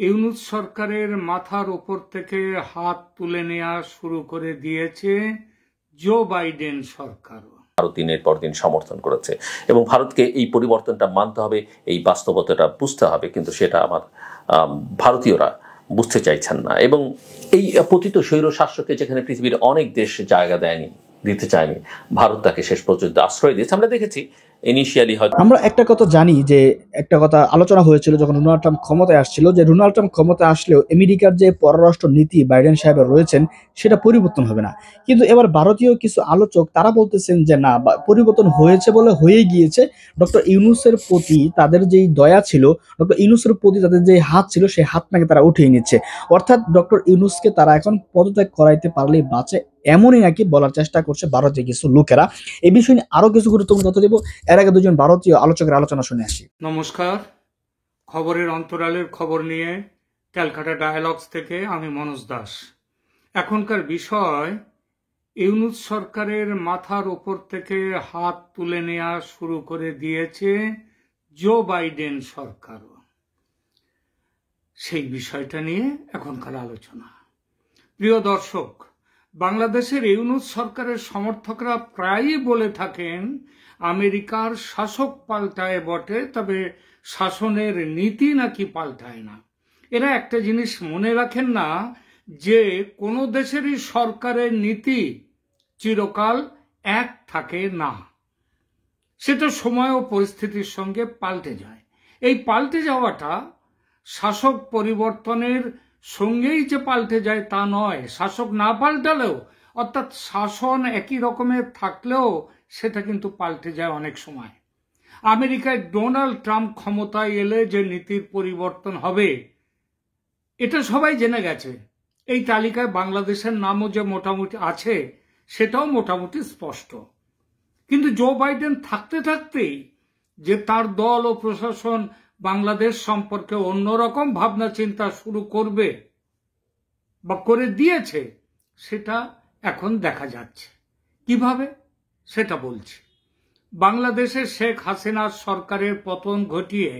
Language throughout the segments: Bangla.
ইউনূস সরকারের মাথার উপর থেকে হাত তুলে নেওয়া শুরু করে দিয়েছে জো বাইডেন সরকারও। ভারত দিনের পর দিন সমর্থন করেছে এবং ভারতকে এই পরিবর্তনটা মানতে হবে, এই বাস্তবতাটা বুঝতে হবে, কিন্তু সেটা আমার ভারতীয়রা বুঝতে চাইছেন না। এবং এই পতিত স্বৈর শাসককে যেখানে পৃথিবীর অনেক দেশ জায়গা দিতে চায়নি, ভারত তাকে শেষ পর্যন্ত আশ্রয় দিয়েছে। আমরা দেখেছি ইনিশিয়ালি হয়তো আমরা একটা কথা জানি, যে একটা কথা আলোচনা হয়েছিল যখন ডোনাল্ড ট্রাম্প ক্ষমতায় আসছিল, যে ডোনাল্ড ট্রাম্প ক্ষমতায় আসলেও আমেরিকার যে পররাষ্ট্র নীতি বাইডেন সাহেবের রয়েছেন সেটা পরিবর্তন হবে না। কিন্তু এবার ভারতীয় কিছু আলোচক তারা বলতেছেন যে না, পরিবর্তন হয়েছে বলে হয়ে গিয়েছে। ডক্টর ইউনূসের প্রতি তাদের যেই দয়া ছিল, ডক্টর ইউনূসের প্রতি তাদের যে হাত ছিল, সেই হাত নাকি তারা উঠিয়ে নিচ্ছে। অর্থাৎ ডক্টর ইউনূসকে তারা এখন পদত্যাগ করাইতে পারলেই বাঁচে, এমনই নাকি বলার চেষ্টা করছে ভারতীয় কিছু লোকেরা। এই বিষয় নিয়ে আরো কিছু গুরুত্বপূর্ণ তথ্য দেব। এর আগে দুজন ভারতীয় আলোচকের আলোচনা শুনে আসি। নমস্কার, খবরের অন্তরালের খবর নিয়ে ক্যালকাটা ডায়ালগস থেকে আমি মনোজ দাস। এখনকার বিষয়, ইউনূস সরকারের মাথার উপর থেকে হাত তুলে নেওয়া শুরু করে দিয়েছে জো বাইডেন সরকারও। সেই বিষয়টা নিয়ে এখনকার আলোচনা। প্রিয় দর্শক, বাংলাদেশের ইউনূস সরকারের সমর্থকরা প্রায়ই বলে থাকেন আমেরিকার শাসক পাল্টায় বটে, তবে শাসনের নীতি নাকি পাল্টায় না। এরা একটা জিনিস মনে রাখেন না, যে কোনো দেশেরই সরকারের নীতি চিরকাল এক থাকে না, সেটা সময় ও পরিস্থিতির সঙ্গে পাল্টে যায়। এই পাল্টে যাওয়াটা শাসক পরিবর্তনের সঙ্গেই যে পাল্টে যায় তা নয়, শাসক না পাল্টালেও, অর্থাৎ শাসন একই রকমের থাকলেও সেটা কিন্তু পাল্টে যায় অনেক সময়। আমেরিকায় ডোনাল্ড ট্রাম্প ক্ষমতায় এলে যে নীতির পরিবর্তন হবে এটা সবাই জেনে গেছে। এই তালিকায় বাংলাদেশের নামও যে মোটামুটি আছে সেটাও মোটামুটি স্পষ্ট। কিন্তু জো বাইডেন থাকতে থাকতেই যে তার দল ও প্রশাসন বাংলাদেশ সম্পর্কে অন্যরকম ভাবনা চিন্তা শুরু করবে বা করে দিয়েছে, সেটা এখন দেখা যাচ্ছে। কিভাবে সেটা বলছি। বাংলাদেশে শেখ হাসিনার সরকারের পতন ঘটিয়ে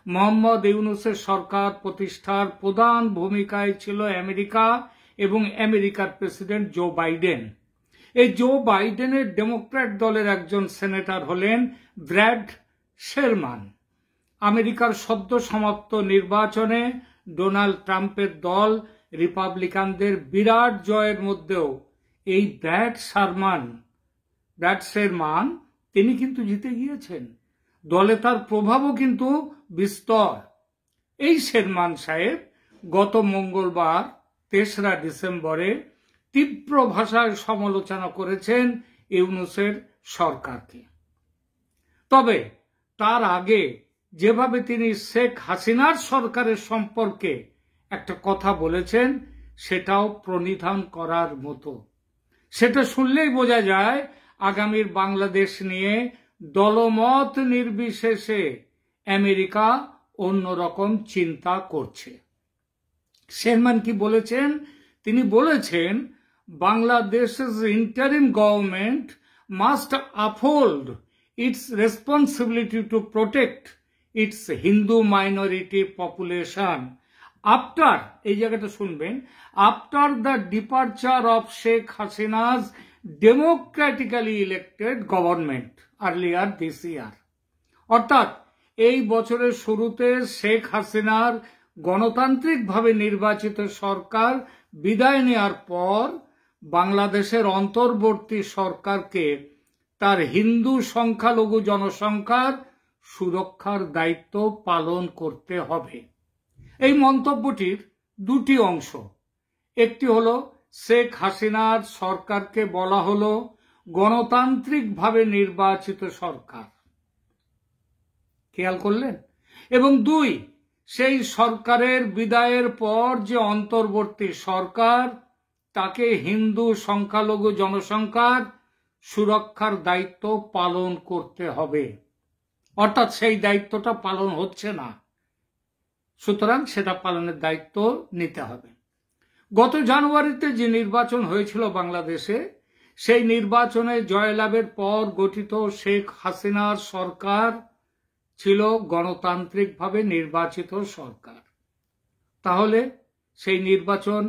মোহাম্মদ ইউনূসের সরকার প্রতিষ্ঠার প্রধান ভূমিকায় ছিল আমেরিকা এবং আমেরিকার প্রেসিডেন্ট জো বাইডেন। এই জো বাইডেনের ডেমোক্র্যাট দলের একজন সেনেটর হলেন ব্র্যাড শেরম্যান। আমেরিকার সদ্য সমাপ্ত নির্বাচনে ডোনাল্ড ট্রাম্পের দল রিপাবলিকানদের বিরাট জয়ের মধ্যেও এই ব্র্যাড শেরম্যান তিনি কিন্তু জিতে গিয়েছেন। দলে তার প্রভাবও কিন্তু বিস্তর। এই শেরম্যান সাহেব গত মঙ্গলবার ৩রা ডিসেম্বরে তীব্র ভাষায় সমালোচনা করেছেন ইউনূসের সরকারকে। তবে তার আগে যেভাবে তিনি শেখ হাসিনার সরকারের সম্পর্কে একটা কথা বলেছেন, সেটাও প্রণিধান করার মতো। সেটা শুনলেই বোঝা যায় আগামীর বাংলাদেশ নিয়ে দলমত নির্বিশেষে আমেরিকা অন্যরকম চিন্তা করছে। শেরম্যান কি বলেছেন? তিনি বলেছেন, বাংলাদেশের interim government must uphold its responsibility to protect its Hindu minority population after, এই জায়গাটা শুনবেন, after the departure of Sheikh Hasina's democratically elected government earlier this year। অর্থাৎ এই বছরের শুরুতে শেখ হাসিনার গণতান্ত্রিকভাবে নির্বাচিত সরকার বিদায় নেওয়ার পর বাংলাদেশের অন্তর্বর্তী সরকারকে তার হিন্দু সংখ্যালঘু জনসংখ্যার সুরক্ষার দায়িত্ব পালন করতে হবে। এই মন্তব্যটির দুটি অংশ। একটি হলো শেখ হাসিনার সরকারকে বলা হলো গণতান্ত্রিকভাবে নির্বাচিত সরকার, খেয়াল করলেন? এবং দুই, সেই সরকারের বিদায়ের পর যে অন্তর্বর্তী সরকার, তাকে হিন্দু সংখ্যালঘু জনসংখ্যার সুরক্ষার দায়িত্ব পালন করতে হবে। অর্থাৎ সেই দায়িত্বটা পালন হচ্ছে না, সুতরাং সেটা পালনের দায়িত্ব নিতে হবে। গত জানুয়ারিতে যে নির্বাচন হয়েছিল বাংলাদেশে, সেই নির্বাচনে জয়লাভের পর গঠিত শেখ হাসিনার সরকার ছিল গণতান্ত্রিকভাবে নির্বাচিত সরকার। তাহলে সেই নির্বাচন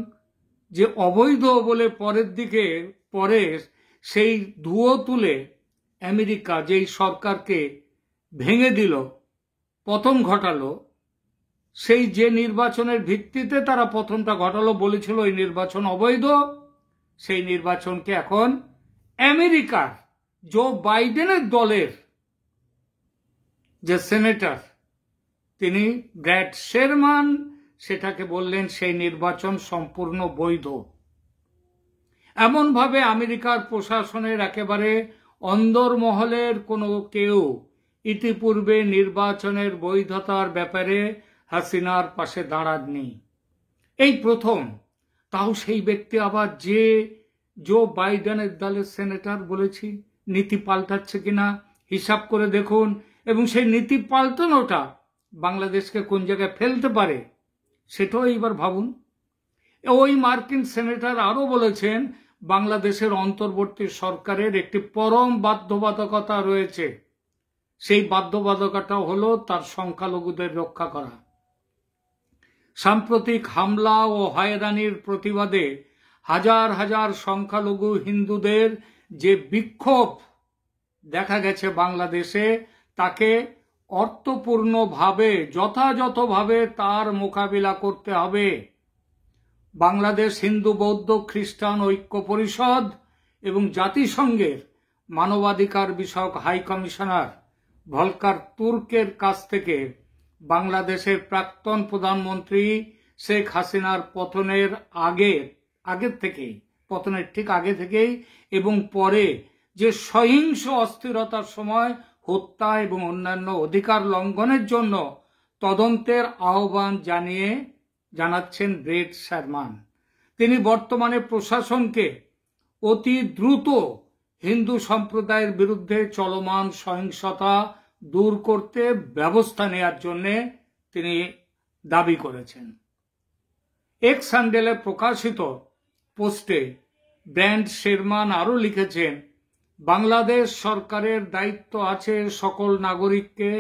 যে অবৈধ বলে পরে সেই ধুয়ো তুলে আমেরিকা যেই সরকারকে ভেঙে দিল, পতন ঘটালো, সেই যে নির্বাচনের ভিত্তিতে তারা পতনটা ঘটালো, বলেছিল এই নির্বাচন অবৈধ, সেই নির্বাচনকে এখন আমেরিকার জো বাইডেনের দলের যে সেনেটর তিনি ব্র্যাড শেরমান সেটাকে বললেন সেই নির্বাচন সম্পূর্ণ বৈধ। এমনভাবে আমেরিকার প্রশাসনের একেবারে অন্দরমহলের কোনো কেউ ইতিপূর্বে নির্বাচনের বৈধতার ব্যাপারে হাসিনার পাশে দাঁড়াননি, এই প্রথম। তাও সেই ব্যক্তি আবার যে জো বাইডেনের দলের সেনেটর, বলেছি নীতি পাল্টাচ্ছে কিনা হিসাব করে দেখুন, এবং সেই নীতি পাল্টানোটা বাংলাদেশকে কোন জায়গায় ফেলতে পারে সেটাও এইবার ভাবুন। ওই মার্কিন সেনেটর আরো বলেছেন বাংলাদেশের অন্তর্বর্তী সরকারের একটি পরম বাধ্যবাধকতা রয়েছে, সেই বাধ্যবাধকতা হলো তার সংখ্যালঘুদের রক্ষা করা। সাম্প্রতিক হামলা ও হয়রানির প্রতিবাদে হাজার হাজার সংখ্যালঘু হিন্দুদের যে বিক্ষোভ দেখা গেছে বাংলাদেশে, তাকে অর্থপূর্ণভাবে যথাযথভাবে তার মোকাবিলা করতে হবে। বাংলাদেশ হিন্দু বৌদ্ধ খ্রিস্টান ঐক্য পরিষদ এবং জাতিসংঘের মানবাধিকার বিষয়ক হাই কমিশনার ভলকার তুর্কের কাছ থেকে বাংলাদেশের প্রাক্তন প্রধানমন্ত্রী শেখ হাসিনার পতনের পতনের ঠিক আগে থেকেই এবং পরে যে সহিংস অস্থিরতার সময় হত্যা এবং অন্যান্য অধিকার লঙ্ঘনের জন্য তদন্তের আহ্বান জানাচ্ছেন ব্রেড শেরমান। তিনি বর্তমানে প্রশাসনকে অতি দ্রুত হিন্দু সম্প্রদায়ের বিরুদ্ধে চলমান সহিংসতা দূর করতে ব্যবস্থা নেওয়ার জন্য তিনি দাবি করেছেন। এক্স হ্যান্ডেলে প্রকাশিত পোস্টে ব্র্যাড শেরমান আরো লিখেছেন, বাংলাদেশ সরকারের দায়িত্ব আছে সকল নাগরিককে,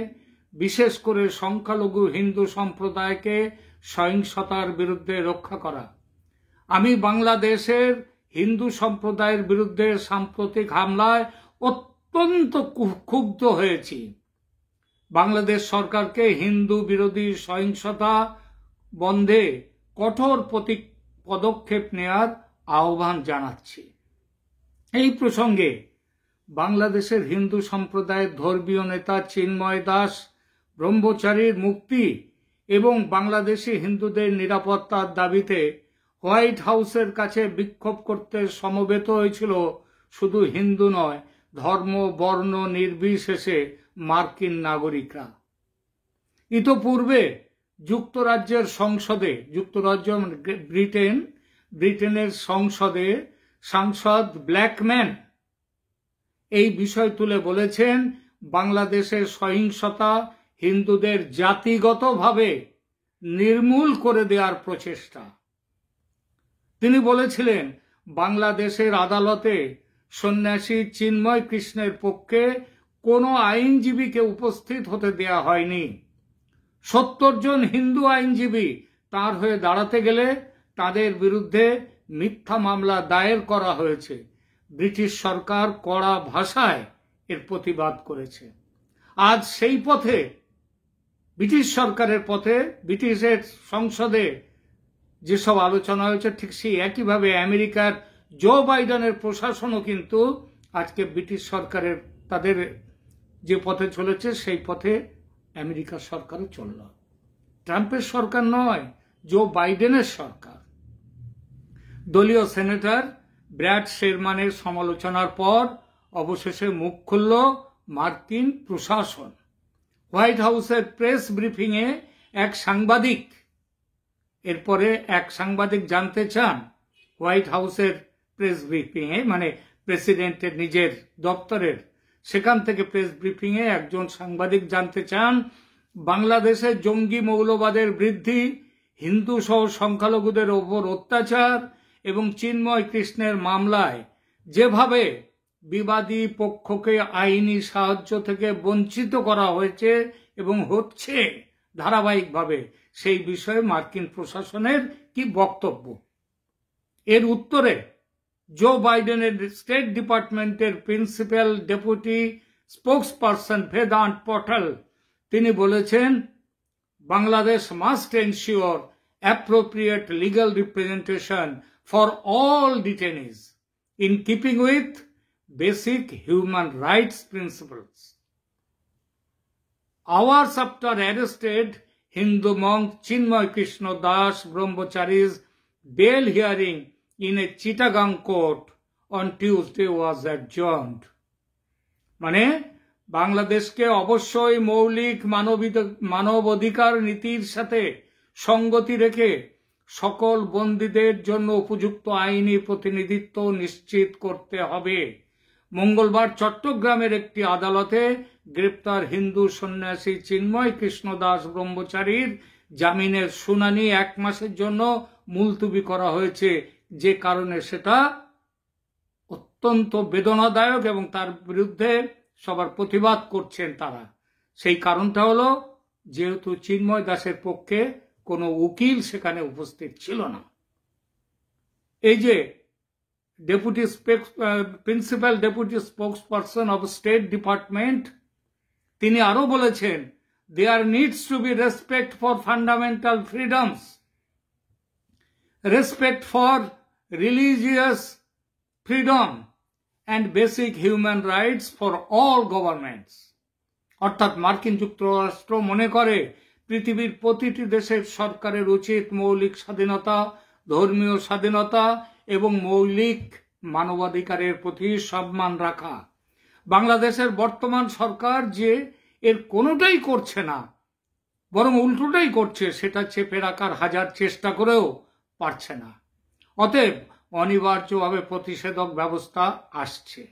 বিশেষ করে সংখ্যালঘু হিন্দু সম্প্রদায়কে সহিংসতার বিরুদ্ধে রক্ষা করা। আমি বাংলাদেশের হিন্দু সম্প্রদায়ের বিরুদ্ধে সাম্প্রতিক হামলায় অত্যন্ত ক্ষুব্ধ হয়েছি। বাংলাদেশ সরকারকে হিন্দু বিরোধী সহিংসতা বন্ধে কঠোর পদক্ষেপ নেয়ার আহ্বান জানাচ্ছি। এই প্রসঙ্গে বাংলাদেশের হিন্দু সম্প্রদায়ের ধর্মীয় নেতা চিন্ময় দাস ব্রহ্মচারীর মুক্তি এবং বাংলাদেশি হিন্দুদের নিরাপত্তার দাবিতে হোয়াইট হাউসের কাছে বিক্ষোভ করতে সমবেত হয়েছিল শুধু হিন্দু নয়, ধর্ম বর্ণ নির্বিশেষে মার্কিন নাগরিকরা। ইতোপূর্বে যুক্তরাজ্যের সংসদে, ব্রিটেনের সংসদে সাংসদ ব্ল্যাকম্যান এই বিষয় তুলে বলেছেন, বাংলাদেশের সহিংসতা হিন্দুদের জাতিগতভাবে নির্মূল করে দেওয়ার প্রচেষ্টা। তিনি বলেছিলেন, বাংলাদেশের আদালতে সন্ন্যাসী চিন্ময় কৃষ্ণের পক্ষে কোনো আইনজীবীকে উপস্থিত হতে দেয়া হয়নি। 70 জন হিন্দু আইনজীবী তার হয়ে দাঁড়াতে গেলে তাদের বিরুদ্ধে মিথ্যা মামলা দায়ের করা হয়েছে। ব্রিটিশ সরকার কড়া ভাষায় এর প্রতিবাদ করেছে। আজ সেই পথে, ব্রিটিশ সরকারের পথে, ব্রিটিশের সংসদে যেসব আলোচনা হয়েছে ঠিক সেই একইভাবে আমেরিকার জো বাইডেনের প্রশাসনও কিন্তু আজকে ব্রিটিশ সরকারের তাদের যে পথে চলেছে সেই পথে আমেরিকার সরকারও চলল। ট্রাম্পের সরকার নয়, জো বাইডেনের সরকার। দলীয় সেনেটর ব্র্যাড শেরমানের সমালোচনার পর অবশেষে মুখ খুলল মার্কিন প্রশাসন। হোয়াইট হাউসের প্রেস ব্রিফিংয়ে এক সাংবাদিক জানতে চান, হোয়াইট হাউসের প্রেস ব্রিফিংয়ে মানে প্রেসিডেন্টের নিজের দপ্তরের সেখান থেকে প্রেস ব্রিফিংয়ে একজন সাংবাদিক জানতে চান, বাংলাদেশে জঙ্গি মৌলবাদের বৃদ্ধি, হিন্দু সহ সংখ্যালঘুদের ওপর অত্যাচার এবং চিন্ময় কৃষ্ণের মামলায় যেভাবে বিবাদী পক্ষকে আইনি সাহায্য থেকে বঞ্চিত করা হয়েছে এবং হচ্ছে, ধারাবাহিকভাবে সেই বিষয়ে মার্কিন প্রশাসনের কি বক্তব্য। এর উত্তরে জো বাইডেনের স্টেট ডিপার্টমেন্টের principal deputy spokesperson Vedanta Patel তিনি বলেছেন, Bangladesh must ensure appropriate legal representation for all detainees in keeping with basic human rights principles. Hours after arrested Hindu monk Chinmoy Krishna Das Brahmachari's bail hearing in a Chittagong court on Tuesday was adjourned. মানে বাংলাদেশকে অবশ্যই মৌলিক মানবাধিকার নীতির সাথে সঙ্গতি রেখে সকল বন্দীদের জন্য উপযুক্ত আইনি প্রতিনিধিত্ব নিশ্চিত করতে হবে। মঙ্গলবার চট্টগ্রামের একটি আদালতে গ্রেপ্তার হিন্দু সন্ন্যাসী চিন্ময় কৃষ্ণ দাস ব্রহ্মচারীর জামিনের শুনানি 1 মাসের জন্য মুলতবি করা হয়েছে, যে কারণে সেটা অত্যন্ত বেদনাদায়ক এবং তার বিরুদ্ধে সবার প্রতিবাদ করছেন তারা। সেই কারণটা হলো যেহেতু চিন্ময় দাসের পক্ষে কোনো উকিল সেখানে উপস্থিত ছিল না। এই যে principal deputy spokesperson of state department তিনি আরো বলেছেন, there needs to be respect for fundamental freedoms, respect for religious freedom and basic human rights for all governments. অর্থাৎ মার্কিন যুক্তরাষ্ট্র মনে করে পৃথিবীর প্রতিটি দেশের সরকারের উচিত মৌলিক স্বাধীনতা, ধর্মীয় স্বাধীনতা এবং মৌলিক মানবাধিকারের প্রতি সম্মান রাখা। বাংলাদেশের বর্তমান সরকার যে এর কোনোটাই করছে না, বরং উল্টোটাই করছে, সেটা চেপে রাখার হাজার চেষ্টা করেও পারছে না। অতএব অনিবার্যভাবে প্রতিষেধক ব্যবস্থা আসছে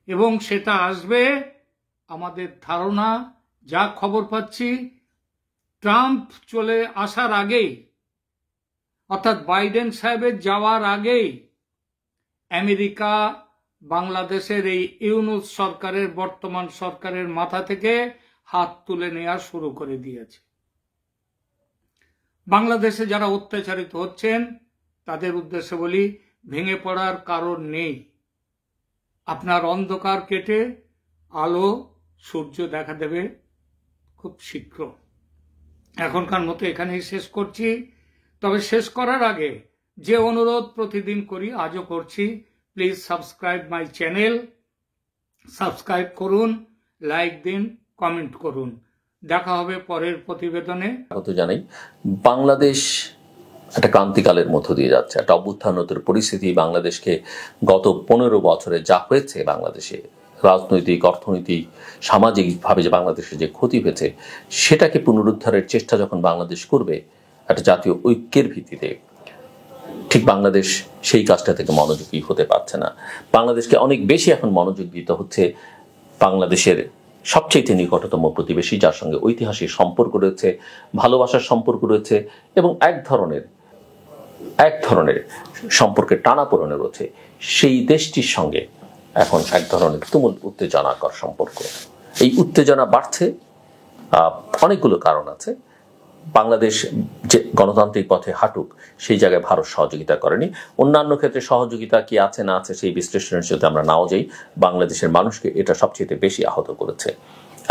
এবং সেটা আসবে। আমাদের ধারণা, যা খবর পাচ্ছি, ট্রাম্প চলে আসার আগেই, অর্থাৎ বাইডেন সাহেবের যাওয়ার আগেই আমেরিকা বাংলাদেশের এই ইউনূস সরকারের, বর্তমান সরকারের মাথা থেকে হাত তুলে নেওয়া শুরু করে দিয়েছে। বাংলাদেশে যারা অত্যাচারিত হচ্ছেন তাদের উদ্দেশ্যে বলি, ভেঙে পড়ার কারণ নেই। আপনার অন্ধকার কেটে আলো, সূর্য দেখা দেবে খুব শীঘ্র। এখনকার মতো এখানেই শেষ করছি। তবে শেষ করার আগে যে অনুরোধ প্রতিদিন করি, আজও করছি, please subscribe my channel. Subscribe করুন, লাইক দিন, কমেন্ট করুন। দেখা হবে পরের প্রতিবেদনে। জানাই বাংলাদেশ একটা ক্রান্তিকালের মধ্য দিয়ে যাচ্ছে, একটা অভ্যুত্থানোত্তর পরিস্থিতি বাংলাদেশকে গত 15 বছরে যা হয়েছে, বাংলাদেশে রাজনৈতিক, অর্থনৈতিক, সামাজিকভাবে যে বাংলাদেশে যে ক্ষতি হয়েছে, সেটাকে পুনরুদ্ধারের চেষ্টা যখন বাংলাদেশ করবে একটা জাতীয় ঐক্যের ভিত্তিতে, ঠিক বাংলাদেশ সেই কাজটা থেকে মনোযোগী হতে পারছে না। বাংলাদেশকে অনেক বেশি এখন মনোযোগ দিতে হচ্ছে বাংলাদেশের সবচেয়ে নিকটতম প্রতিবেশী, যার সঙ্গে ঐতিহাসিক সম্পর্ক রয়েছে, ভালোবাসার সম্পর্ক রয়েছে এবং এক ধরনের সম্পর্কের টানাপোড়েনে রয়েছে, সেই দেশটির সঙ্গে এখন এক ধরনের তুমুল উত্তেজনাকর সম্পর্ক। এই উত্তেজনা বাড়ছে, অনেকগুলো কারণ আছে। বাংলাদেশ যে গণতান্ত্রিক পথে হাঁটুক, সেই জায়গায় ভারত সহযোগিতা করেনি। অন্যান্য ক্ষেত্রে সহযোগিতা কি আছে না আছে সেই বিশ্লেষণের সাথে আমরা নাও যাই, বাংলাদেশের মানুষকে এটা সবচেয়ে বেশি আহত করেছে।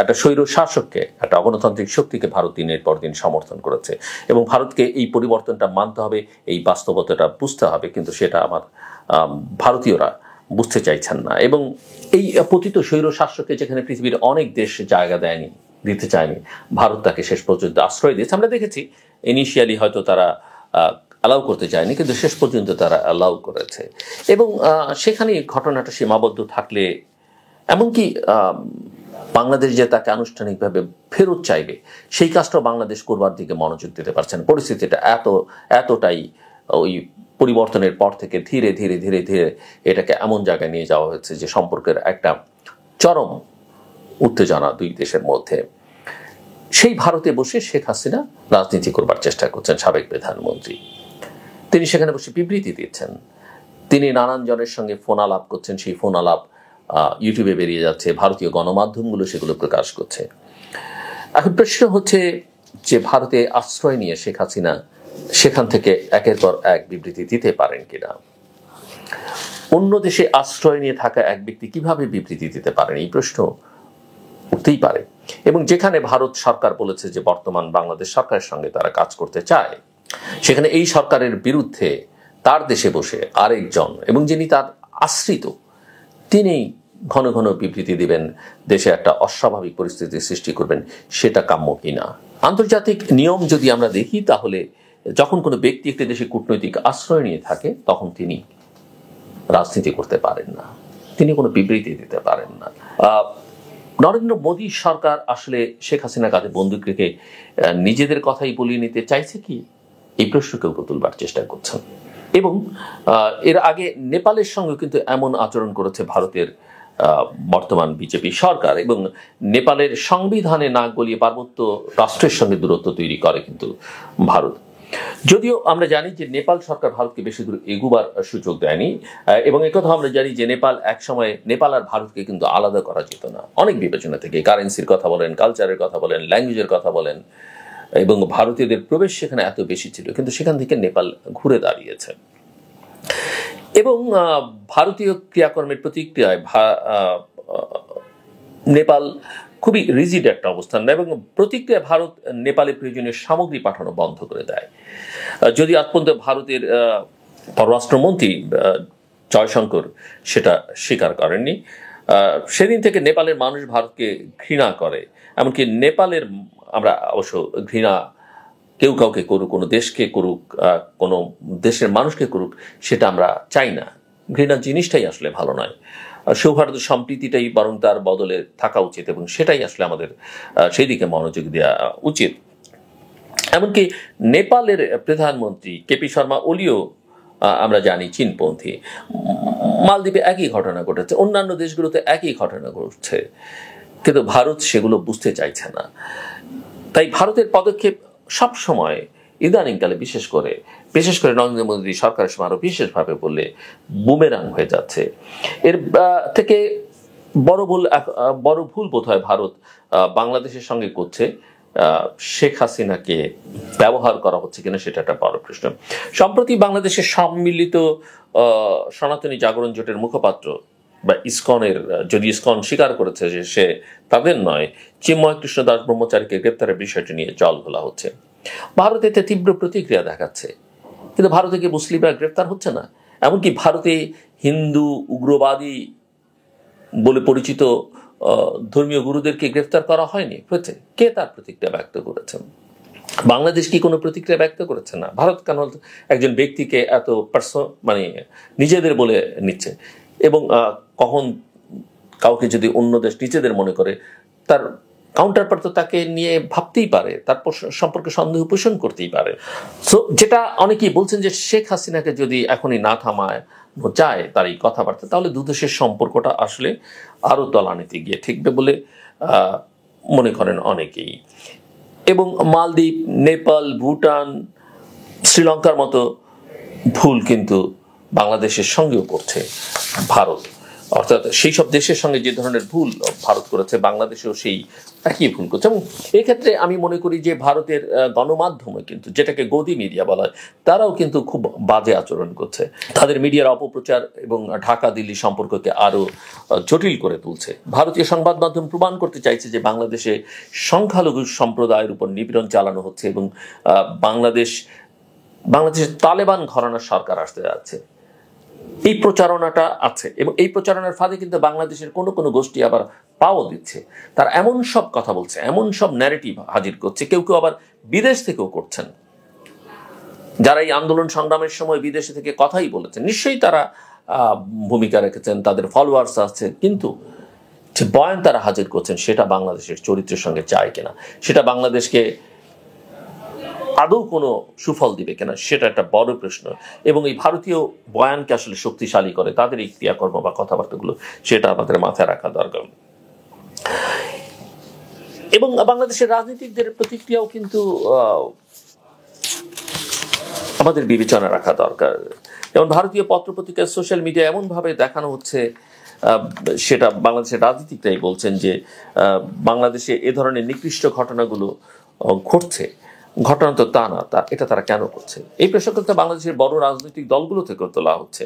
একটা স্বৈর শাসককে, একটা অগণতান্ত্রিক শক্তিকে ভারত দিনের পর দিন সমর্থন করেছে এবং ভারতকে এই পরিবর্তনটা মানতে হবে, এই বাস্তবতাটা বুঝতে হবে, কিন্তু সেটা আমার ভারতীয়রা বুঝতে চাইছেন না। এবং এই পতিত স্বৈর শাসককে যেখানে পৃথিবীর অনেক দেশ জায়গা দিতে চায়নি, ভারত তাকে শেষ পর্যন্ত আশ্রয় দিয়েছে। আমরা দেখেছি ইনিশিয়ালি হয়তো তারা অ্যালাউ করতে চায়নি, কিন্তু শেষ পর্যন্ত তারা অ্যালাউ করেছে। এবং সেখানে ঘটনাটা সীমাবদ্ধ থাকলে, এমনকি বাংলাদেশ যে তাকে আনুষ্ঠানিকভাবে ফেরত চাইবে, সেই কাজটাও বাংলাদেশ করবার দিকে মনোযোগ দিতে পারছেন। পরিস্থিতিটা এতটাই ওই পরিবর্তনের পর থেকে ধীরে ধীরে ধীরে ধীরে এটাকে এমন জায়গায় নিয়ে যাওয়া হয়েছে যে সম্পর্কের একটা চরম উত্তেজনা দুই দেশের মধ্যে। সেই ভারতে বসে শেখ হাসিনা রাজনীতি করবার চেষ্টা করছেন, সাবেক প্রধানমন্ত্রী। তিনি সেখানে বসে বিবৃতি দিচ্ছেন, তিনি নানান জনের সঙ্গে ফোন আলাপ করছেন, সেই ফোন আলাপ ইউটিউবে বেরিয়ে যাচ্ছে, ভারতীয় গণমাধ্যমগুলো সেগুলো প্রকাশ করছে। এখন প্রশ্ন হচ্ছে যে ভারতে আশ্রয় নিয়ে শেখ হাসিনা সেখান থেকে একের পর এক বিবৃতি দিতে পারেন কিনা। অন্য দেশে আশ্রয় নিয়ে থাকা এক ব্যক্তি কিভাবে বিবৃতি দিতে পারেন, এই প্রশ্ন উঠতেই পারে। এবং যেখানে ভারত সরকার বলেছে যে বর্তমান বাংলাদেশ সরকারের সঙ্গে তারা কাজ করতে চায়, সেখানে এই সরকারের বিরুদ্ধে তার দেশে বসে আরেকজন এবং যিনি তার আশ্রিত, তিনি ঘন ঘন বিবৃতি দিবেন, দেশে একটা অস্বাভাবিক পরিস্থিতি সৃষ্টি করবেন, সেটা কাম্য কিনা। আন্তর্জাতিক নিয়ম যদি আমরা দেখি, তাহলে যখন কোনো ব্যক্তি একটি দেশে কূটনৈতিক আশ্রয় নিয়ে থাকে, তখন তিনি রাজনীতি করতে পারেন না, তিনি কোনো বিবৃতি দিতে পারেন না। নরেন্দ্র মোদী সরকার আসলে শেখ হাসিনা কাঁধে বন্দুক রেখে নিজেদের কথাই বলিয়ে নিতে চাইছে কি, এই প্রশ্নকেও তুলবার চেষ্টা করছেন। এবং এর আগে নেপালের সঙ্গে কিন্তু এমন আচরণ করেছে ভারতের বর্তমান বিজেপি সরকার, এবং নেপালের সংবিধানে নাক গলিয়ে পার্বত্য রাষ্ট্রের সঙ্গে দূরত্ব তৈরি করে কিন্তু ভারত। যদিও আমরা জানি যে নেপাল সরকার ভারতকে বেশি দূর এগুবার সুযোগ দেয়নি, এবং একথা আমরা জানি যে নেপাল আর ভারতকে কিন্তু আলাদা করা যেত না অনেক বিবেচনা থেকে। কারেন্সির কথা বলেন, কালচারের কথা বলেন, ল্যাঙ্গুয়েজের কথা বলেন, এবং ভারতীয়দের প্রবেশ সেখানে এত বেশি ছিল, কিন্তু সেখান থেকে নেপাল ঘুরে দাঁড়িয়েছে। এবং ভারতীয় ক্রিয়াকর্মের প্রতিক্রিয়ায় নেপাল খুবই রিজিড একটা অবস্থান নেয়, এবং প্রতিক্রিয়া ভারত নেপালে প্রয়োজনীয় সামগ্রী পাঠানো বন্ধ করে দেয়। যদি আজ পর্যন্ত ভারতের পররাষ্ট্রমন্ত্রী জয়শঙ্কর সেটা স্বীকার করেননি। সেদিন থেকে নেপালের মানুষ ভারতকে ঘৃণা করে, এমনকি নেপালের, আমরা অবশ্য ঘৃণা কেউ কাউকে করুক, কোনো দেশকে করুক, কোনো দেশের মানুষকে করুক, সেটা আমরা চাই না। ঘৃণা জিনিসটাই আসলে ভালো নয়। সৌহার্দ্য সম্প্রীতিটাই বরং তার বদলে থাকা উচিত, এবং সেটাই আসলে আমাদের সেই দিকে মনোযোগ দেওয়া উচিত। এমনকি নেপালের প্রধানমন্ত্রী কেপি শর্মা ওলিও আমরা জানি চীনপন্থী। মালদ্বীপে একই ঘটনা ঘটেছে, অন্যান্য দেশগুলোতে একই ঘটনা ঘটছে, কিন্তু ভারত সেগুলো বুঝতে চাইছে না। তাই ভারতের পদক্ষেপ সবসময় ইদানিংকালে বিশেষ করে নরেন্দ্র মোদী সরকারের সময় আরো বিশেষভাবে বললে বুমেরাং হয়ে যাচ্ছে। এর থেকে বড় ভুল বোধ হয় ভারত বাংলাদেশের সঙ্গে করছে, শেখ হাসিনাকে ব্যবহার করা হচ্ছে কিনা সেটা একটা বড় প্রশ্ন। সম্প্রতি বাংলাদেশের সম্মিলিত সনাতনী জাগরণ জোটের মুখপাত্র বা ইসকনের, যদি ইসকন স্বীকার করেছে যে সে তাদের নয়, চিন্ময় কৃষ্ণ দাস ব্রহ্মচারীকে গ্রেপ্তারের বিষয়টি নিয়ে জল ঘোলা হচ্ছে। ভারত এতে তীব্র প্রতিক্রিয়া দেখাচ্ছে, কিন্তু ভারতে কি মুসলিমরা গ্রেপ্তার হচ্ছে না? এমনকি ভারতে হিন্দু উগ্রবাদী বলে পরিচিত ধর্মীয় গুরুদেরকে গ্রেফতার করা হয়নি, হয়েছে। কে তার প্রতিক্রিয়া ব্যক্ত করেছেন? বাংলাদেশ কি কোনো প্রতিক্রিয়া ব্যক্ত করেছে না? ভারত কেন একজন ব্যক্তিকে এত নিজেদের বলে নিচ্ছে? এবং কখন কাউকে যদি অন্য দেশ নিজেদের মনে করে, তার কাউন্টার পার্ট তো তাকে নিয়ে ভাবতেই পারে, তার সম্পর্কে সন্দেহ পোষণ করতেই পারে। সো যেটা অনেকেই বলছেন যে শেখ হাসিনাকে যদি এখনই না থামায় চায় তার এই কথাবার্তা, তাহলে দুদেশের সম্পর্কটা আসলে আরো তলানিতে গিয়ে ঠেকবে বলে মনে করেন অনেকেই। এবং মালদ্বীপ, নেপাল, ভুটান, শ্রীলঙ্কার মতো ভুল কিন্তু বাংলাদেশের সঙ্গেও করছে ভারত। অর্থাৎ সেই সব দেশের সঙ্গে যে ধরনের ভুল ভারত করেছে, বাংলাদেশেও সেই একই ভুল করছে। এবং এক্ষেত্রে আমি মনে করি যে ভারতের গণমাধ্যমে কিন্তু, যেটাকে গদি মিডিয়া বলা হয়, তারাও কিন্তু খুব বাজে আচরণ করছে। তাদের মিডিয়ার অপপ্রচার এবং ঢাকা দিল্লি সম্পর্ককে আরো জটিল করে তুলছে। ভারতীয় সংবাদ মাধ্যম প্রমাণ করতে চাইছে যে বাংলাদেশে সংখ্যালঘু সম্প্রদায়ের উপর নিপীড়ন চালানো হচ্ছে, এবং বাংলাদেশের তালেবান ঘরানার সরকার আসতে যাচ্ছে, এই প্রচারণাটা আছে। এবং এই প্রচারণার ফাঁদে কিন্তু বাংলাদেশের কোনো কোনো গোষ্ঠী আবার পাও দিচ্ছে। তারা এমন সব কথা বলছে, এমন সব ন্যারেটিভ হাজির করছে, কেউ কেউ আবার বিদেশ থেকেও করছেন, যারা এই আন্দোলন সংগ্রামের সময় বিদেশে থেকে কথাই বলেছেন। নিশ্চয়ই তারা ভূমিকা রেখেছেন, তাদের ফলোয়ার্স আছে, কিন্তু যে বয়ান তারা হাজির করছেন সেটা বাংলাদেশের চরিত্রের সঙ্গে যায় কিনা, সেটা বাংলাদেশকে আদৌ কোনো সুফল দিবে কিনা, সেটা একটা বড় প্রশ্ন। এবং এই ভারতীয় বয়ানকে আসলে শক্তিশালী করে তাদের এই ক্রিয়াকর্ম বা কথাবার্তাগুলো, সেটা আমাদের মাথায় রাখা দরকার। এবং বাংলাদেশের রাজনীতিকদের প্রতিক্রিয়াও কিন্তু আমাদের বিবেচনা রাখা দরকার। যেমন ভারতীয় পত্রপত্রিকা, সোশ্যাল মিডিয়া এমনভাবে দেখানো হচ্ছে সেটা বাংলাদেশের রাজনীতিকরাই বলছেন যে বাংলাদেশে এ ধরনের নিকৃষ্ট ঘটনাগুলো ঘটছে, ঘটনা তো তা না, এটা তারা কেন করছে? এই প্রশ্নটা বাংলাদেশের বড় রাজনৈতিক দলগুলো থেকে তোলা হচ্ছে।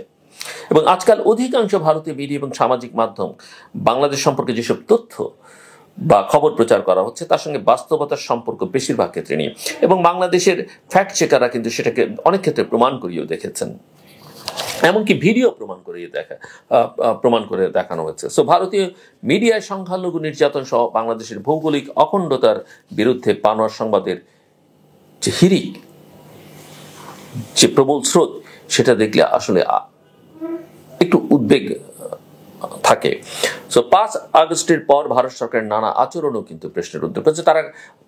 এবং আজকাল অধিকাংশ ভারতীয় মিডিয়া এবং সামাজিক মাধ্যম বাংলাদেশ সম্পর্কে যেসব তথ্য বা খবর প্রচার করা হচ্ছে তার সঙ্গে বাস্তবতার সম্পর্ক বেশিরভাগ ক্ষেত্রে নেই, এবং বাংলাদেশের ফ্যাক্ট চেকাররা কিন্তু সেটাকে অনেক ক্ষেত্রে প্রমাণ করিয়েও দেখেছেন, এমনকি ভিডিও প্রমাণ করে দেখানো হয়েছে। সো ভারতীয় মিডিয়ায় সংখ্যালঘু নির্যাতন সহ বাংলাদেশের ভৌগোলিক অখণ্ডতার বিরুদ্ধে পানোয়ার সংবাদের যে হিড়িক, যে প্রবল স্রোত, সেটা দেখলে আসলে একটু উদ্বেগ থাকে। সো 5 আগস্টের পর ভারত সরকারের নানা আচরণও কিন্তু প্রশ্নের উদ্যোগ হচ্ছে। তারা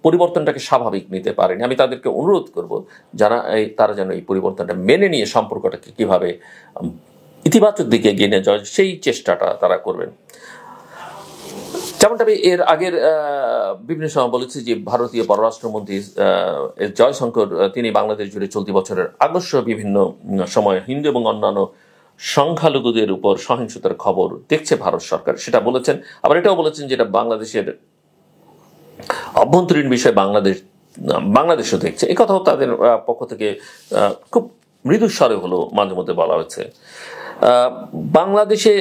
পরিবর্তনটাকে স্বাভাবিক নিতে পারেনি। আমি তাদেরকে অনুরোধ করব তারা যেন এই পরিবর্তনটা মেনে নিয়ে সম্পর্কটাকে কিভাবে ইতিবাচক দিকে এগিয়ে নিয়ে যায় সেই চেষ্টাটা তারা করবেন। যেমনটা আমি এর আগের বিভিন্ন সময় বলেছি যে ভারতীয় পররাষ্ট্রমন্ত্রী জয়শঙ্কর তিনি বাংলাদেশ জুড়ে চলতি বছরের আগস্ট বিভিন্ন সময় হিন্দু এবং অন্যান্য সংখ্যালঘুদের উপর সহিংসতার খবর দেখছে ভারত সরকার, সেটা বলেছেন। আবার এটাও বলেছেন যেটা বাংলাদেশের অভ্যন্তরীণ বিষয়, বাংলাদেশও দেখছে। এই কথাও তাদের পক্ষ থেকে খুব মৃদুস্বরে হলো মাঝে মধ্যে বলা হয়েছে। বাংলাদেশে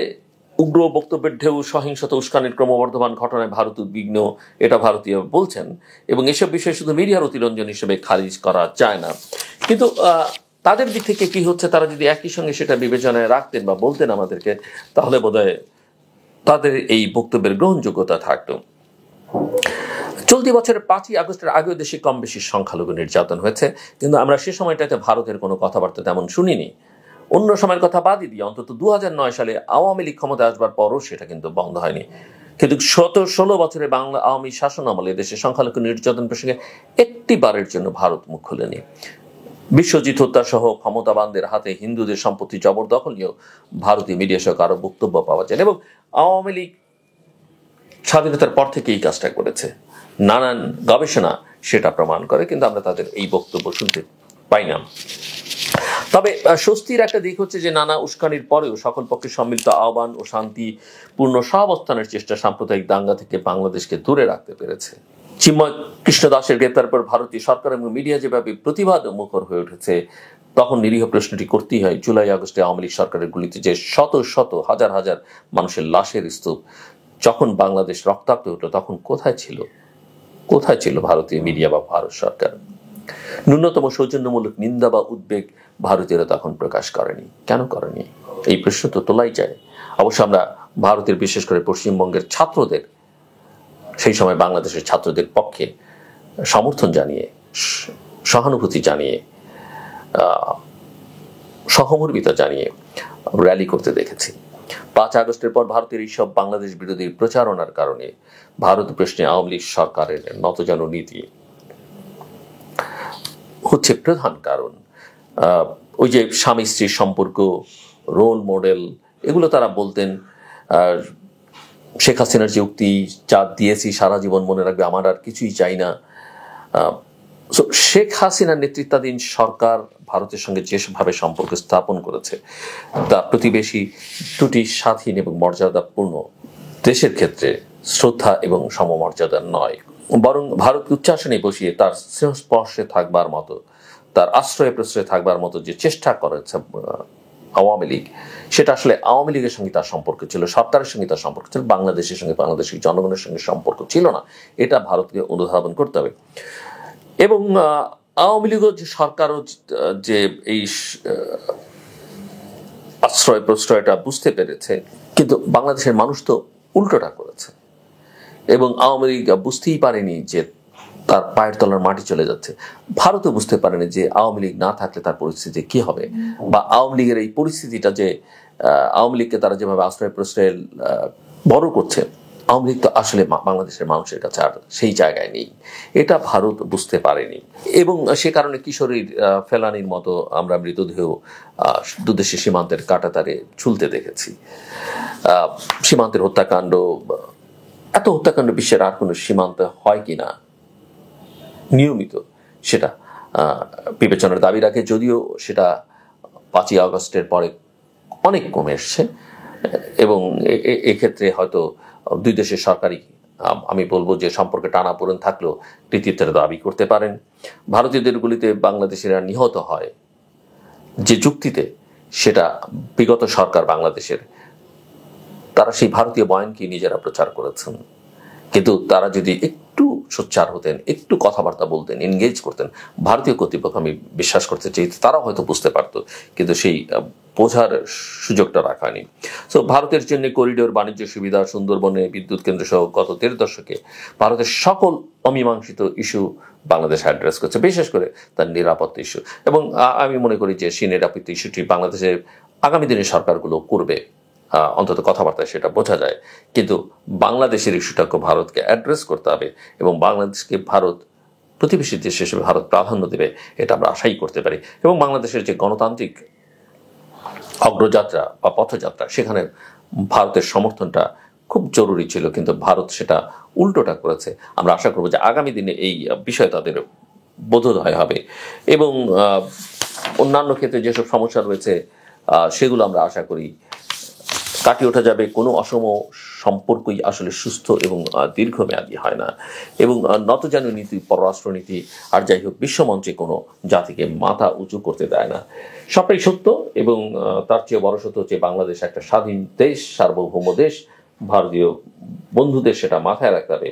উগ্র বক্তব্যের ঢেউ, সহিংসতা, উস্কানির ক্রমবর্ধমান ঘটনায় ভারত উদ্বিগ্ন, এটা ভারতীয় বলছেন, এবং এসব বিষয়ে শুধু মিডিয়ার অতিরঞ্জন হিসেবে খারিজ করা যায় না। কিন্তু তাদের দিক থেকে কি হচ্ছে, তারা যদি একই সঙ্গে সেটা বিবেচনায় রাখতেন বা বলতেন আমাদেরকে, তাহলে বোধহয় তাদের এই বক্তব্যের গ্রহণযোগ্যতা থাকতো। চলতি বছরের 5ই আগস্টের আগেও দেশে কম বেশি সংখ্যালঘু নির্যাতন হয়েছে, কিন্তু আমরা সে সময়টাতে ভারতের কোনো কথাবার্তা তেমন শুনিনি। অন্য সময়ের কথা বাদই দিয়ে অন্তত 2009 সালে আওয়ামী লীগ ক্ষমতায় আসবার পরও সেটা কিন্তু বন্ধ হয়নি। কিন্তু 16 বছরে বাংলা আওয়ামী শাসন আমলে দেশে সংখ্যালঘু নির্যাতন প্রসঙ্গে একটি বারের জন্য ভারত মুখ খুলেনি। বিশ্বজিৎ হত্যা সহ ক্ষমতাবানদের হাতে হিন্দুদের সম্পত্তি জবরদখল নিয়েও ভারতীয় মিডিয়া সহ কারো বক্তব্য পাওয়া যায়, এবং আওয়ামী লীগ স্বাধীনতার পর থেকে এই কাজটা করেছে। নানান গবেষণা সেটা প্রমাণ করে, কিন্তু আমরা তাদের এই বক্তব্য শুনতে পাই না। তবে স্বস্তির একটা দিক হচ্ছে যে নানা উস্কানির পরেও সকল পক্ষে সম্মিলিত আহ্বান ও শান্তিপূর্ণ সহাবস্থানের চেষ্টা সাম্প্রদায়িক দাঙ্গা থেকে বাংলাদেশকে দূরে রাখতে পেরেছে। চিন্ময় কৃষ্ণ দাসের গ্রেপ্তার পর ভারতীয় সরকার এবং মিডিয়া যেভাবে প্রতিবাদ মুখর হয়ে উঠেছে, তখন নিরীহ প্রশ্নটি করতেই হয়, জুলাই আগস্টে আওয়ামী লীগ সরকারের গুলিতে যে শত শত হাজার হাজার মানুষের লাশের স্তূপ যখন বাংলাদেশ রক্তাক্ত হতো, তখন কোথায় ছিল ভারতীয় মিডিয়া বা ভারত সরকার? ন্যূনতম সৌজন্যমূলক নিন্দা বা উদ্বেগ ভারতীয়রা তখন প্রকাশ করেনি। কেন করেনি? এই প্রশ্ন তো তোলাই যায়। অবশ্য আমরা ভারতের, বিশেষ করে পশ্চিমবঙ্গের ছাত্রদের, সেই সময় বাংলাদেশের ছাত্রদের পক্ষে সমর্থন জানিয়ে, সহানুভূতি জানিয়ে, সহমর্মিতা জানিয়ে র্যালি করতে দেখেছি। 5 আগস্টের পর ভারতের এইসব বাংলাদেশ বিরোধী প্রচারণার কারণে ভারত প্রশ্নে আওয়ামী লীগ সরকারের নতজানু নীতি হচ্ছে প্রধান কারণ। ওই যে স্বামী স্ত্রীর সম্পর্ক, রোল মডেল, এগুলো তারা বলতেন। শেখ হাসিনার যে উক্তি, যা দিয়েছি সারা জীবন মনে রাখবে, আমার আর কিছুই চাই না। শেখ হাসিনার নেতৃত্বাধীন সরকার ভারতের সঙ্গে যেভাবে সম্পর্ক স্থাপন করেছে, তা প্রতিবেশী দুটি স্বাধীন এবং মর্যাদাপূর্ণ দেশের ক্ষেত্রে শ্রদ্ধা এবং সমমর্যাদার নয়, বরং ভারতকে উচ্চাসনে বসিয়ে তার স্পর্শে থাকবার মতো, তার আশ্রয়ে প্রশ্রয়ে থাকবার মতো যে চেষ্টা করেছে আওয়ামী লীগ, সেটা আসলে আওয়ামী লীগের সঙ্গে তার সম্পর্ক ছিল, সরকারের সঙ্গে তার সম্পর্ক ছিল, বাংলাদেশের সঙ্গে, বাংলাদেশের জনগণের সঙ্গে সম্পর্ক ছিল না। এটা ভারতকে অনুধাবন করতে হবে। এবং আওয়ামী লীগও যে সরকারও যে এই আশ্রয় প্রশ্রয়টা বুঝতে পেরেছে, কিন্তু বাংলাদেশের মানুষ তো উল্টোটা করেছে। এবং আওয়ামী লীগ বুঝতেই পারেনি যে তার পায়ের তলার মাটি চলে যাচ্ছে। ভারতও বুঝতে পারেনি যে আওয়ামী লীগ না থাকলে তার পরিস্থিতি কি হবে, বা আওয়ামী লীগের এই পরিস্থিতিটা যে আওয়ামী লীগকে তারা যেভাবে আশ্রয় প্রশ্রয় বড় করছে, আওয়ামী লীগ তো আসলে বাংলাদেশের মানুষের কাছে আর সেই জায়গায় নেই। এটা ভারত বুঝতে পারেনি, এবং সে কারণে কিশোরীর ফেলানির মতো আমরা মৃতদেহ দুদেশের সীমান্তের কাঁটাতারে ঝুলতে দেখেছি। সীমান্তের হত্যাকাণ্ড, এত হত্যাকাণ্ড বিশ্বের আর কোনো সীমান্তে হয় কিনা নিয়মিত, সেটা বিবেচনার দাবি রাখে। যদিও সেটা 5ই আগস্টের পরে অনেক কমে এসছে, এবং এক্ষেত্রে হয়তো দুই দেশের সরকারই আমি বলবো যে সম্পর্কে টানাপোড়েন থাকলেও কৃতিত্বের দাবি করতে পারেন। ভারতীয়দের গুলিতে বাংলাদেশিরা নিহত হয় যে যুক্তিতে, সেটা বিগত সরকার বাংলাদেশের তারা সেই ভারতীয় বয়ানকে নিজেরা প্রচার করেছেন। কিন্তু তারা যদি একটু সোচ্চার হতেন, একটু কথাবার্তা বলতেন, এনগেজ করতেন, ভারতীয় কর্তৃপক্ষ আমি বিশ্বাস করতে চাই তারা হয়তো বুঝতে পারত, কিন্তু সেই বোঝার সুযোগটা রাখা হয়নি। সো ভারতের জন্য করিডোর, বাণিজ্য সুবিধা, সুন্দরবনে বিদ্যুৎ কেন্দ্র সহ গত ১.৫ দশকে ভারতের সকল অমীমাংসিত ইস্যু বাংলাদেশ অ্যাড্রেস করছে, বিশেষ করে তার নিরাপত্তা ইস্যু। এবং আমি মনে করি যে সেই নিরাপত্তা ইস্যুটি বাংলাদেশের আগামী দিনের সরকারগুলো করবে, অন্তত কথাবার্তায় সেটা বোঝা যায়। কিন্তু বাংলাদেশের ইস্যুটাকে ভারতকে অ্যাড্রেস করতে হবে এবং বাংলাদেশকে ভারত প্রতিবেশী দেশ হিসেবে ভারত প্রাধান্য দেবে, এটা আমরা আশাই করতে পারি। এবং বাংলাদেশের যে গণতান্ত্রিক অগ্রযাত্রা বা পথযাত্রা, সেখানে ভারতের সমর্থনটা খুব জরুরি ছিল, কিন্তু ভারত সেটা উল্টোটা করেছে। আমরা আশা করব যে আগামী দিনে এই বিষয় তাদের বোধোদয় হবে এবং অন্যান্য ক্ষেত্রে যেসব সমস্যা রয়েছে সেগুলো আমরা আশা করি কাটিয়ে ওঠা যাবে। কোনো অসম সম্পর্কই আসলে সুস্থ এবং দীর্ঘমেয়াদী হয় না। এবং নতজানু নীতি, পররাষ্ট্রনীতি আর যাই হোক বিশ্বমঞ্চে কোনো জাতিকে মাথা উঁচু করতে দেয় না। সবটাই সত্য এবং তার চেয়ে বড় সত্য হচ্ছে বাংলাদেশ একটা স্বাধীন দেশ, সার্বভৌম দেশ। ভারতীয় বন্ধুদের সেটা মাথায় রাখতে হবে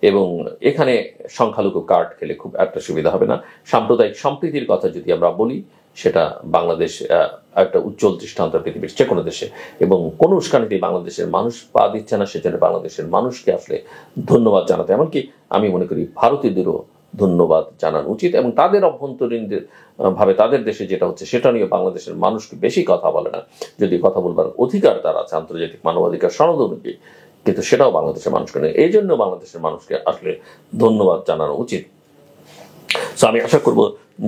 এবং এখানে সংখ্যালঘু কার্ড খেলে খুব একটা সুবিধা হবে না। সাম্প্রদায়িক সম্প্রীতির কথা যদি আমরা বলি, সেটা বাংলাদেশ একটা উজ্জ্বল দৃষ্টান্ত পৃথিবীর যে কোনো দেশে, এবং কোনো উস্কানিতে বাংলাদেশের মানুষ পা দিচ্ছে না, সেজন্য বাংলাদেশের মানুষকে আসলে ধন্যবাদ জানাতে, এমনকি আমি মনে করি ভারতীয়দেরও ধন্যবাদ জানানো উচিত। এবং তাদের অভ্যন্তরীণ ভাবে তাদের দেশে যেটা হচ্ছে সেটা নিয়ে বাংলাদেশের মানুষকে বেশি কথা বলে না, যদি কথা বলবার অধিকার তার আছে আন্তর্জাতিক মানবাধিকার সনদ অনুযায়ী, কিন্তু সেটাও বাংলাদেশের মানুষকে নেই। এই জন্য বাংলাদেশের মানুষকে আসলে ধন্যবাদ জানানো উচিত। তো আমি আশা করব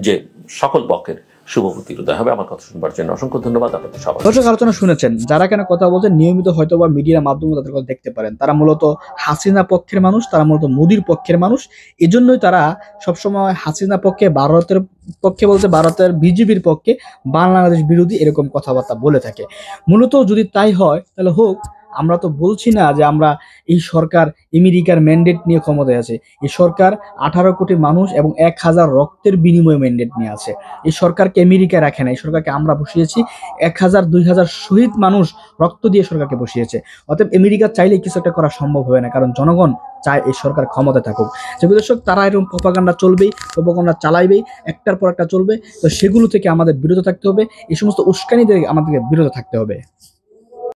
যে সকল পক্ষের শুভবুদ্ধির উদয় হবে। আমার কথা শুনবার জন্য অসংখ্য ধন্যবাদ আপনাদের সবাই। দর্শক, আলোচনা শুনেছেন, যারা কেন কথা বলছেন নিয়মিত হয়তো বা মিডিয়ার মাধ্যমে তাদের কথা দেখতে পারেন, তারা মূলত হাসিনা পক্ষের মানুষ, তারা মূলত মোদির পক্ষের মানুষ। এজন্যই তারা সবসময় হাসিনা পক্ষে, ভারতের পক্ষে বলতে ভারতের বিজেপির পক্ষে, বাংলাদেশ বিরোধী এরকম কথাবার্তা বলে থাকে। মূলত যদি তাই হয় তাহলে হোক। আমরা তো বলছি না যে আমরা এই সরকার আমেরিকার ম্যান্ডেট নিয়ে ক্ষমতায় আছে। এই সরকার 18 কোটি মানুষ এবং 1000 রক্তের বিনিময়ে ম্যান্ডেট নিয়ে আছে। এই সরকারকে আমেরিকা রাখে না, এই সরকারকে আমরা বসিয়েছি। 1000-2000 শহীদ মানুষ রক্ত দিয়ে সরকারকে বসিয়েছে। অতএব আমেরিকা চাইলে কিছু একটা করা সম্ভব হবে না, কারণ জনগণ চায় এই সরকার ক্ষমতায় থাকুক। যে দর্শক, তারা এরকম প্রপাগান্ডা চলবেই, প্রপাগান্ডা চালাইবেই, একটার পর একটা চলবে। তো সেগুলো থেকে আমাদের বিরত থাকতে হবে, এই সমস্ত উস্কানি থেকে আমাদেরকে বিরত থাকতে হবে।